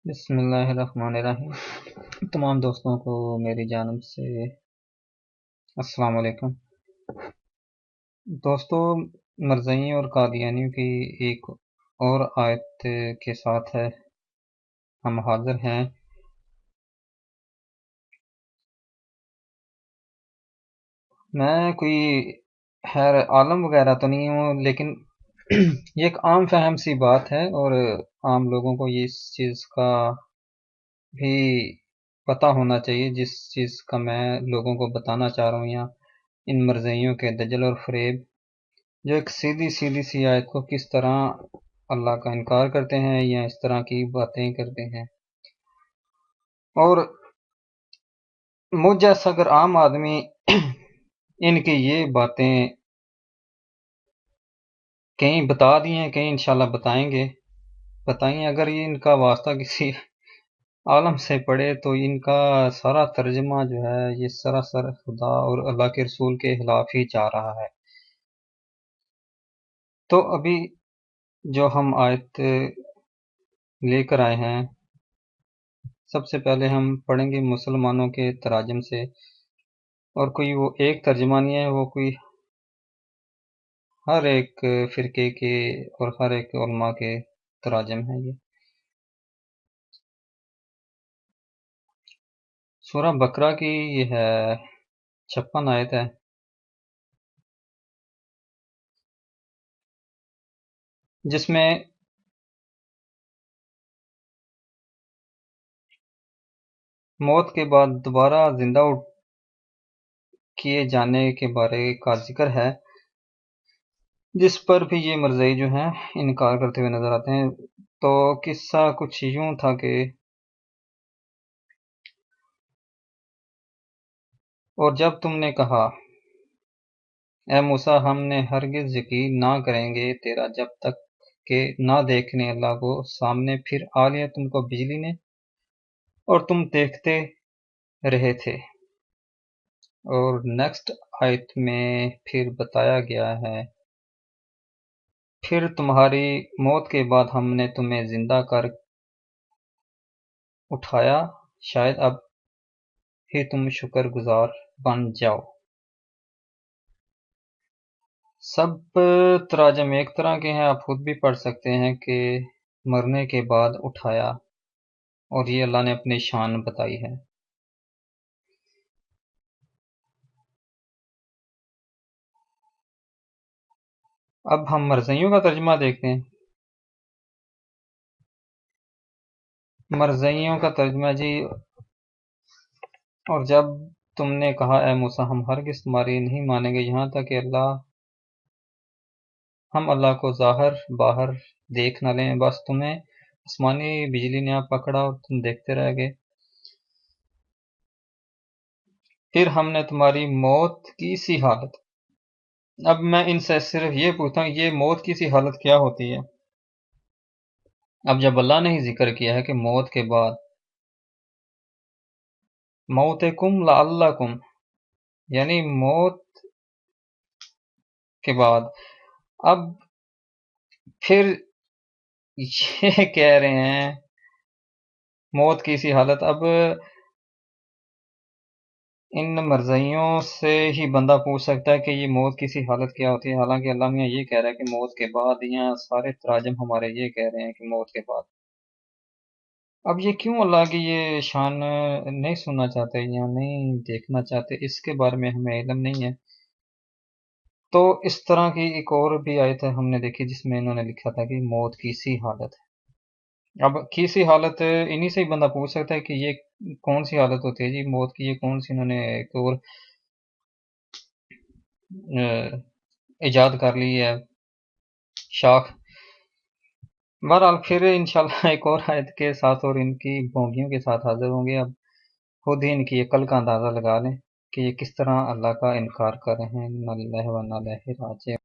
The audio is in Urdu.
بسم اللہ الرحمن الرحیم۔ تمام دوستوں کو میری جانب سے السلام علیکم۔ دوستو، مرزائیوں اور قادیانیوں کی ایک اور آیت کے ساتھ ہے ہم حاضر ہیں۔ میں کوئی خیر عالم وغیرہ تو نہیں ہوں، لیکن یہ ایک عام فہم سی بات ہے اور عام لوگوں کو یہ اس چیز کا بھی پتہ ہونا چاہیے جس چیز کا میں لوگوں کو بتانا چاہ رہا ہوں، یا ان مرزائیوں کے دجل اور فریب جو ایک سیدھی سی آیت کو کس طرح اللہ کا انکار کرتے ہیں یا اس طرح کی باتیں کرتے ہیں۔ اور مجھ جیسا اگر عام آدمی ان کی یہ باتیں کہیں بتا دی ہیں، کہیں انشاءاللہ بتائیں، اگر یہ ان کا واسطہ کسی عالم سے پڑے تو ان کا سارا ترجمہ جو ہے یہ سراسر خدا اور اللہ کے رسول کے خلاف ہی جا رہا ہے۔ تو ابھی جو ہم آیت لے کر آئے ہیں، سب سے پہلے ہم پڑھیں گے مسلمانوں کے تراجم سے، اور کوئی وہ ایک ترجمہ نہیں ہے، وہ کوئی ہر ایک فرقے کے اور ہر ایک علماء کے تراجم ہیں۔ یہ سورہ بقرہ کی یہ ہے 56 آیت ہے۔ جس میں موت کے بعد دوبارہ زندہ کیے جانے کے بارے کا ذکر ہے، جس پر بھی یہ مرزائی جو ہیں انکار کرتے ہوئے نظر آتے ہیں۔ تو قصہ کچھ یوں تھا کہ اور جب تم نے کہا اے موسیٰ، ہم نے ہرگز یقین نہ کریں گے تیرا جب تک کہ نہ دیکھنے اللہ کو سامنے، پھر آ لیا تم کو بجلی نے اور تم دیکھتے رہے تھے۔ اور نیکسٹ آیت میں پھر بتایا گیا ہے، پھر تمہاری موت کے بعد ہم نے تمہیں زندہ کر اٹھایا، شاید اب ہی تم شکر گزار بن جاؤ۔ سب تراجم ایک طرح کے ہیں، آپ خود بھی پڑھ سکتے ہیں کہ مرنے کے بعد اٹھایا، اور یہ اللہ نے اپنی شان بتائی ہے۔ اب ہم مرزائیوں کا ترجمہ دیکھتے ہیں۔ مرزائیوں کا ترجمہ جی، اور جب تم نے کہا اے موسیٰ، ہم ہرگز تمہاری نہیں مانیں گے یہاں تک کہ ہم اللہ کو ظاہر باہر دیکھ نہ لیں، بس تمہیں آسمانی بجلی نے آپ پکڑا اور تم دیکھتے رہ گئے۔ پھر ہم نے تمہاری موت کی سی حالت، اب میں ان سے صرف یہ پوچھتا ہوں یہ موت کی سی حالت کیا ہوتی ہے؟ اب جب اللہ نے ہی ذکر کیا ہے کہ موت کے بعد موتکم لعلکم، یعنی موت کے بعد، اب پھر یہ کہہ رہے ہیں موت کی سی حالت۔ اب ان مرزائیوں سے ہی بندہ پوچھ سکتا ہے کہ یہ موت کی سی حالت کیا ہوتی ہے، حالانکہ اللہ میاں یہ کہہ رہا ہے کہ موت کے بعد، یا سارے تراجم ہمارے یہ کہہ رہے ہیں کہ موت کے بعد۔ اب یہ کیوں اللہ کی یہ شان نہیں سننا چاہتے یا نہیں دیکھنا چاہتے، اس کے بارے میں ہمیں علم نہیں ہے۔ تو اس طرح کی ایک اور بھی آیت ہے ہم نے دیکھی جس میں انہوں نے لکھا تھا کہ موت کی سی حالت ہے۔ اب کی سی حالت انہی سے ہی بندہ پوچھ سکتا ہے کہ یہ کون سی حالت ہوتی ہے جی موت کی، یہ کون سی انہوں نے ایک اور ایجاد کر لی ہے شاخ۔ بہرحال پھر انشاءاللہ ایک اور آیت کے ساتھ اور ان کی بونگیوں کے ساتھ حاضر ہوں گے۔ اب خود ہی ان کی عقل کا اندازہ لگا لیں کہ یہ کس طرح اللہ کا انکار کر رہے ہیں۔ انا للہ و انا الیہ راجعون۔